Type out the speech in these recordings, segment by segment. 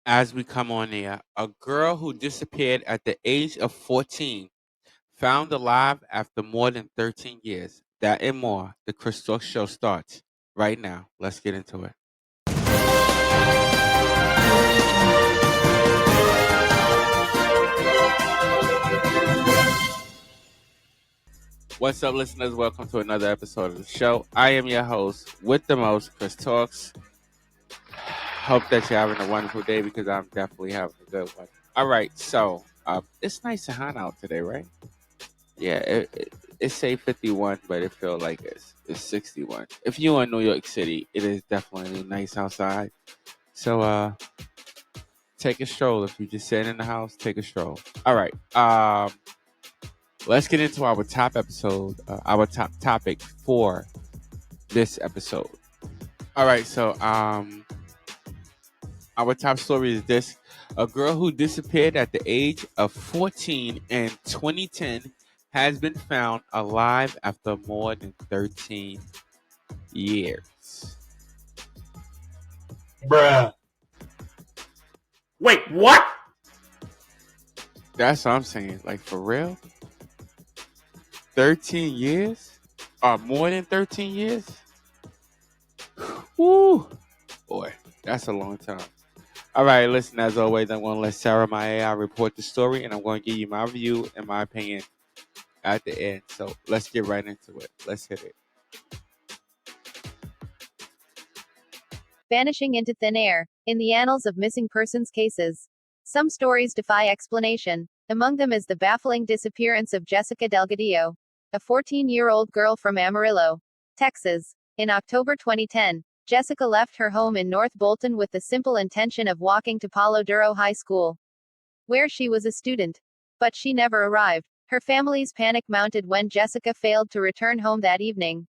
As we come on here, a girl who disappeared at the age of 14 found alive after more than 13 years. That and more. The Chris Talk Show starts right now. Let's get into it. What's up, listeners? Welcome to another episode of the show. I am your host with the most, Chris Talks. Hope that you're having a wonderful day because I'm definitely having a good one. All right, so it's nice and hot out today, right? Yeah, it's say 51, but it feels like it's 61. If you're in New York City, it is definitely nice outside. So take a stroll. If you just sitting in the house, take a stroll. All right. Let's get into our top episode, our top topic for this episode. All right, so our top story is this: a girl who disappeared at the age of 14 in 2010 has been found alive after more than 13 years. Bruh. Wait, what? That's what I'm saying. Like, for real? 13 years? Or more than 13 years? Woo! Boy, that's a long time. All right, listen, as always, I'm going to let Sarah, my AI, report the story, and I'm going to give you my view and my opinion at the end. So let's get right into it. Let's hit it. Vanishing into thin air. In the annals of missing persons cases, some stories defy explanation. Among them is the baffling disappearance of Jessica Delgadillo, a 14-year-old girl from Amarillo, Texas. In October 2010, Jessica left her home in North Bolton with the simple intention of walking to Palo Duro High School, where she was a student. But she never arrived. Her family's panic mounted when Jessica failed to return home that evening.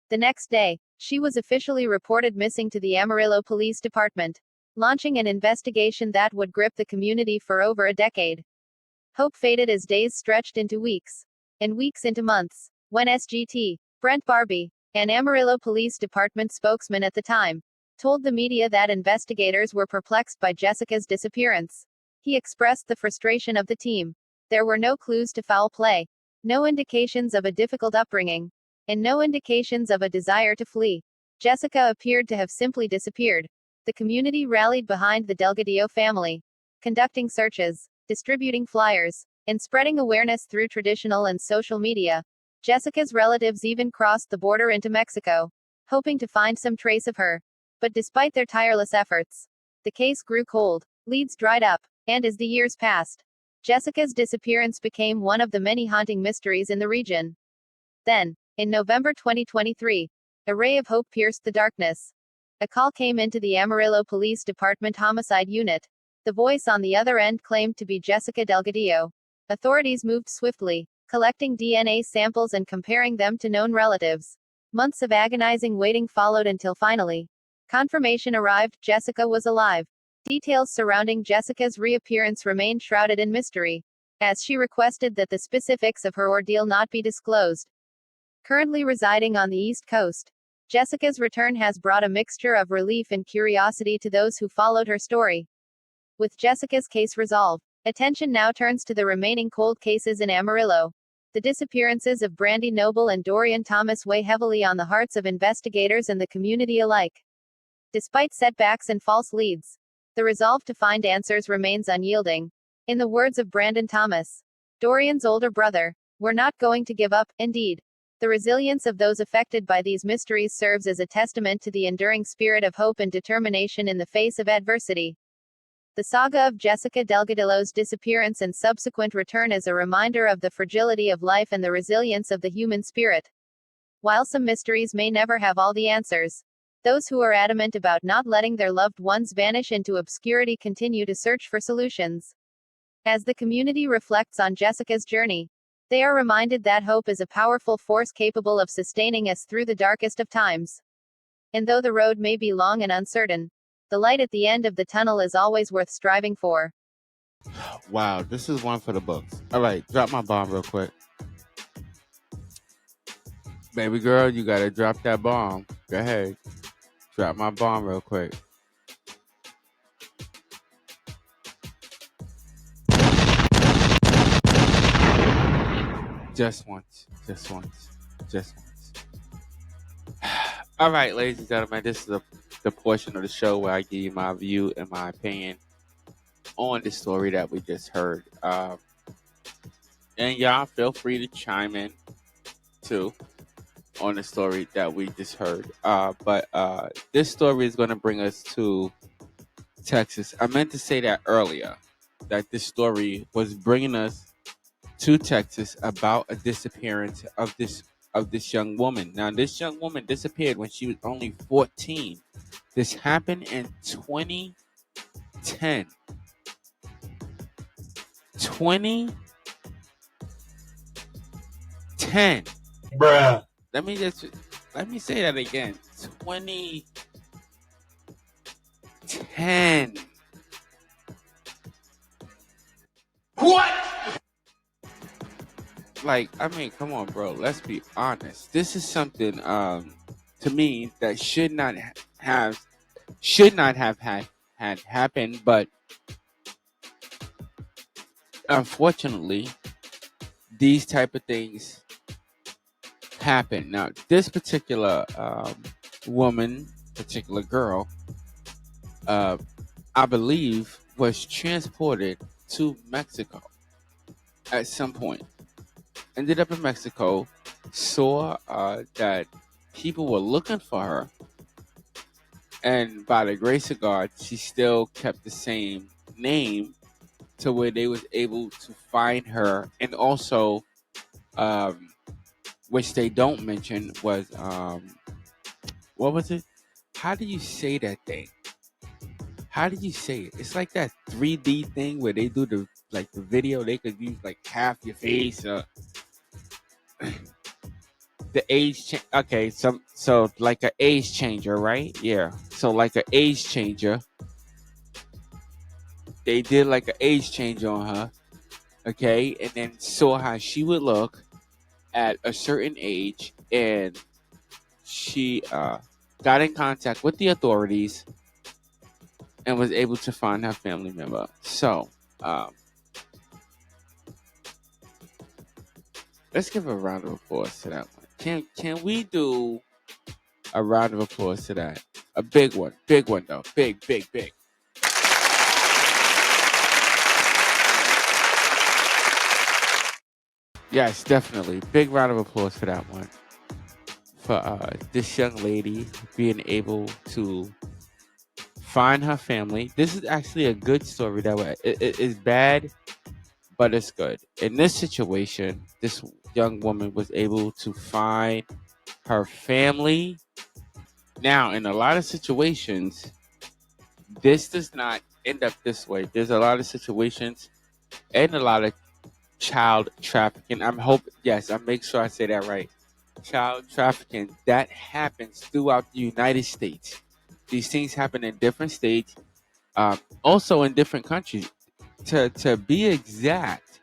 The next day, she was officially reported missing to the Amarillo Police Department, launching an investigation that would grip the community for over a decade. Hope faded as days stretched into weeks, and weeks into months, when SGT, Brent Barbie, an Amarillo Police Department spokesman at the time, told the media that investigators were perplexed by Jessica's disappearance. He expressed the frustration of the team. There were no clues to foul play, no indications of a difficult upbringing, and no indications of a desire to flee. Jessica appeared to have simply disappeared. The community rallied behind the Delgadillo family, conducting searches, distributing flyers, and spreading awareness through traditional and social media. Jessica's relatives even crossed the border into Mexico, hoping to find some trace of her. But despite their tireless efforts, the case grew cold, leads dried up, and as the years passed, Jessica's disappearance became one of the many haunting mysteries in the region. Then, in November 2023, a ray of hope pierced the darkness. A call came into the Amarillo Police Department Homicide Unit. The voice on the other end claimed to be Jessica Delgadillo. Authorities moved swiftly, collecting DNA samples and comparing them to known relatives. Months of agonizing waiting followed until finally, confirmation arrived: Jessica was alive. Details surrounding Jessica's reappearance remain shrouded in mystery, as she requested that the specifics of her ordeal not be disclosed. Currently residing on the East Coast, Jessica's return has brought a mixture of relief and curiosity to those who followed her story. With Jessica's case resolved, attention now turns to the remaining cold cases in Amarillo. The disappearances of Brandy Noble and Dorian Thomas weigh heavily on the hearts of investigators and the community alike. Despite setbacks and false leads, the resolve to find answers remains unyielding. In the words of Brandon Thomas, Dorian's older brother, "We're not going to give up." Indeed, the resilience of those affected by these mysteries serves as a testament to the enduring spirit of hope and determination in the face of adversity. The saga of Jessica Delgadillo's disappearance and subsequent return is a reminder of the fragility of life and the resilience of the human spirit. While some mysteries may never have all the answers, those who are adamant about not letting their loved ones vanish into obscurity continue to search for solutions. As the community reflects on Jessica's journey, they are reminded that hope is a powerful force capable of sustaining us through the darkest of times. And though the road may be long and uncertain, the light at the end of the tunnel is always worth striving for. Wow, this is one for the books. All right, drop my bomb real quick. Baby girl, you gotta drop that bomb. Go ahead. Drop my bomb real quick. Just once. Just once. Just once. All right, ladies and gentlemen, this is the portion of the show where I give you my view and my opinion on the story that we just heard. And y'all feel free to chime in too on the story that we just heard. But this story is going to bring us to Texas. I meant to say that earlier, that this story was bringing us to Texas about a disappearance of this young woman. Now, this young woman disappeared when she was only 14. This happened in 2010. 2010. Bruh. Let me say that again. 2010. What? Like, I mean, come on, bro. Let's be honest. This is something to me that should not have had happened, but unfortunately, these type of things happen. Now, this particular particular girl, I believe, was transported to Mexico at some point. Ended up in Mexico, saw that people were looking for her, and by the grace of God, she still kept the same name to where they was able to find her. And also, which they don't mention, was what was it? How do you say that thing? How do you say it? It's like that 3D thing where they do the video. They could use like half your face. The age change. Okay, so like a age changer, right? Yeah. So like a age changer. They did like an age change on her. Okay, and then saw how she would look at a certain age, and she got in contact with the authorities and was able to find her family member. So let's give a round of applause to that one. Can we do a round of applause to that? A big one though, big. Yes, definitely, big round of applause for that one. For this young lady being able to find her family. This is actually a good story. That way, it is bad, but it's good. In this situation, this young woman was able to find her family. Now, in a lot of situations, this does not end up this way. There's a lot of situations and a lot of child trafficking. I make sure I say that right. Child trafficking that happens throughout the United States. These things happen in different states, also in different countries. To be exact,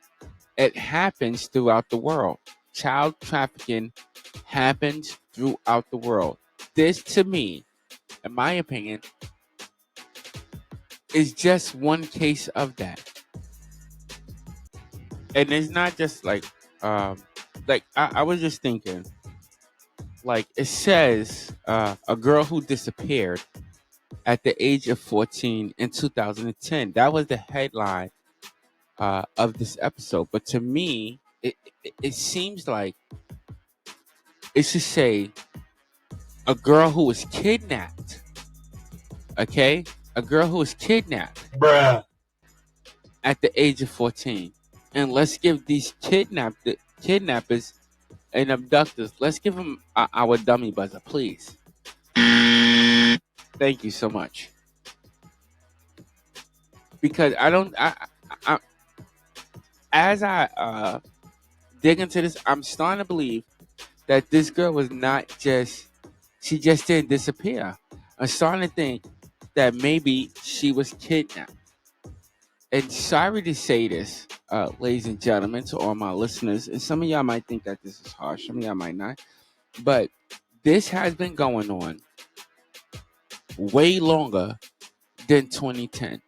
it happens throughout the world. Child trafficking happens throughout the world. This, to me, in my opinion, is just one case of that. And it's not just I was just thinking, like it says, a girl who disappeared at the age of 14 in 2010. That was the headline of this episode. But to me, it seems like it should say a girl who was kidnapped. Okay? A girl who was kidnapped. Bruh. At the age of 14. And let's give these kidnappers and abductors, let's give them our dummy buzzer, please. Thank you so much. Because as I dig into this, I'm starting to believe that this girl was not she just didn't disappear. I'm starting to think that maybe she was kidnapped. And sorry to say this, ladies and gentlemen, to all my listeners, and some of y'all might think that this is harsh, some of y'all might not, but this has been going on way longer than 2010.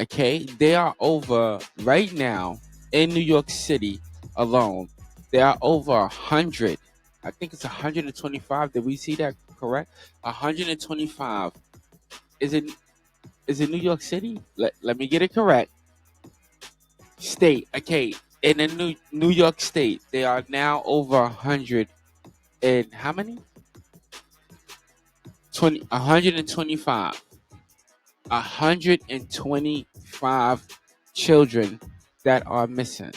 Okay, there are over right now in New York City alone, there are over 100. I think it's 125. Did we see that correct? 125. Is it New York City? Let me get it correct. State. Okay. In the New York State, there are now over 100 and how many? 125. 125 children that are missing.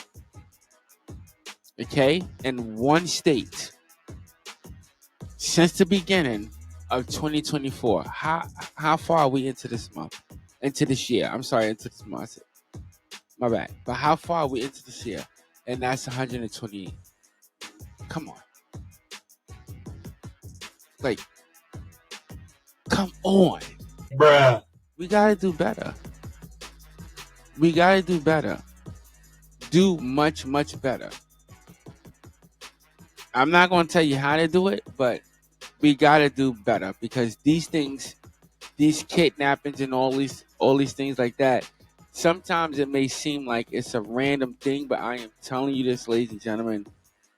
Okay? In one state since the beginning of 2024. How far are we into this month? Into this year. I'm sorry, into this month. My bad. But how far are we into this year? And that's 128. Come on. Like, come on. Bruh. We gotta do better. We gotta do better. Do much, much better. I'm not gonna tell you how to do it, but we gotta do better because these things, these kidnappings and all these things like that, sometimes it may seem like it's a random thing, but I am telling you this, ladies and gentlemen,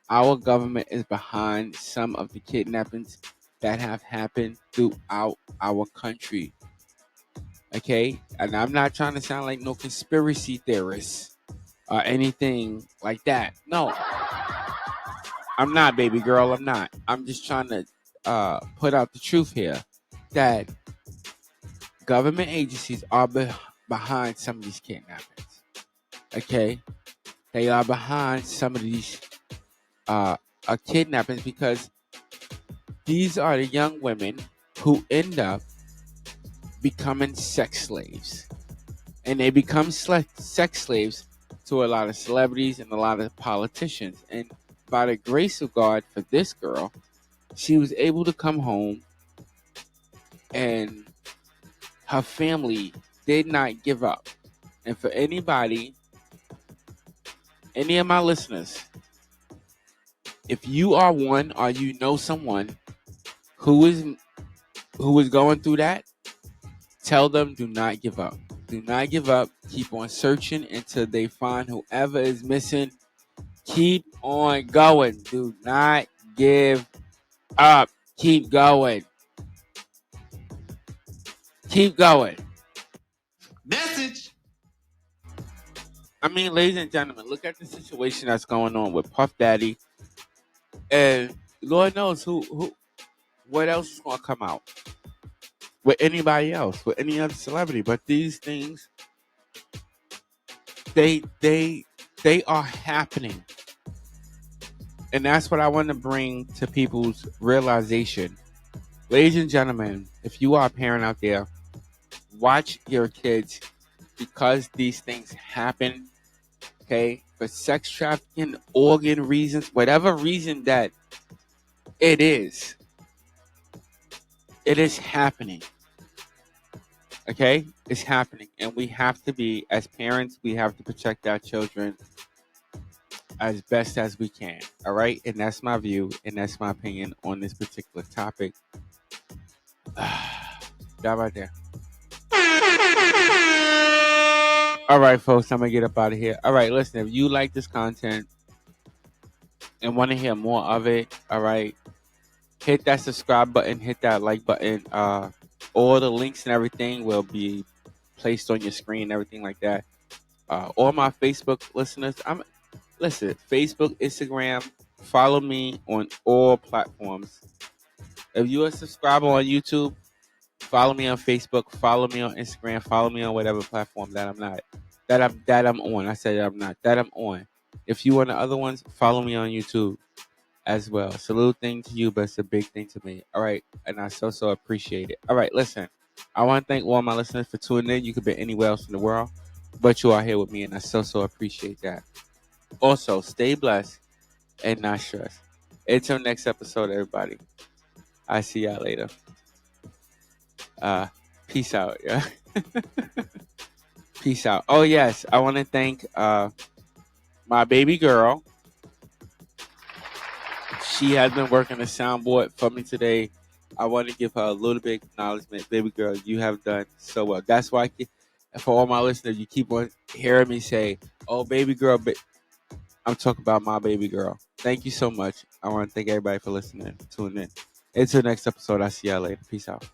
our government is behind some of the kidnappings that have happened throughout our country. Okay? And I'm not trying to sound like no conspiracy theorist or anything like that. No, I'm not, baby girl. I'm not. I'm just trying to put out the truth here that government agencies are behind some of these kidnappings. Okay? They are behind some of these kidnappings because these are the young women who end up becoming sex slaves. And they become sex slaves to a lot of celebrities and a lot of politicians. And by the grace of God for this girl, she was able to come home and her family did not give up. And for anybody, any of my listeners, if you are one or you know someone who is going through that, tell them do not give up. Do not give up. Keep on searching until they find whoever is missing. Keep on going. Do not give up. Keep going. Keep going. Message. I mean, ladies and gentlemen, look at the situation that's going on with Puff Daddy, and Lord knows what else is going to come out with anybody else, with any other celebrity. But these things, they are happening, and that's what I want to bring to people's realization. Ladies and gentlemen, if you are a parent out there, watch your kids because these things happen. Okay, for sex trafficking, organ reasons, whatever reason that it is happening. Okay, it's happening, and we have to be, as parents, we have to protect our children as best as we can. All right, and that's my view, and that's my opinion on this particular topic. That right there. All right, folks, I'm gonna get up out of here. All right, listen, if you like this content and want to hear more of it, all right, hit that subscribe button, hit that like button. All the links and everything will be placed on your screen, everything like that. All my Facebook listeners, listen, Facebook, Instagram, follow me on all platforms. If you're a subscriber on YouTube, follow me on Facebook, follow me on Instagram, follow me on whatever platform that I'm not, that I'm on. I said I'm not, that I'm on. If you want the other ones, follow me on YouTube as well. It's a little thing to you, but it's a big thing to me. All right. And I so appreciate it. All right. Listen, I want to thank all my listeners for tuning in. You could be anywhere else in the world, but you are here with me, and I so appreciate that. Also, stay blessed and not stressed. Until next episode, everybody. I see y'all later. Peace out. Yeah. Peace out. Oh, yes. I want to thank my baby girl. She has been working the soundboard for me today. I want to give her a little bit of acknowledgement. Baby girl, you have done so well. That's why, for all my listeners, you keep on hearing me say, oh, baby girl. I'm talking about my baby girl. Thank you so much. I want to thank everybody for listening, tuning in. Until next episode, I'll see y'all later. Peace out.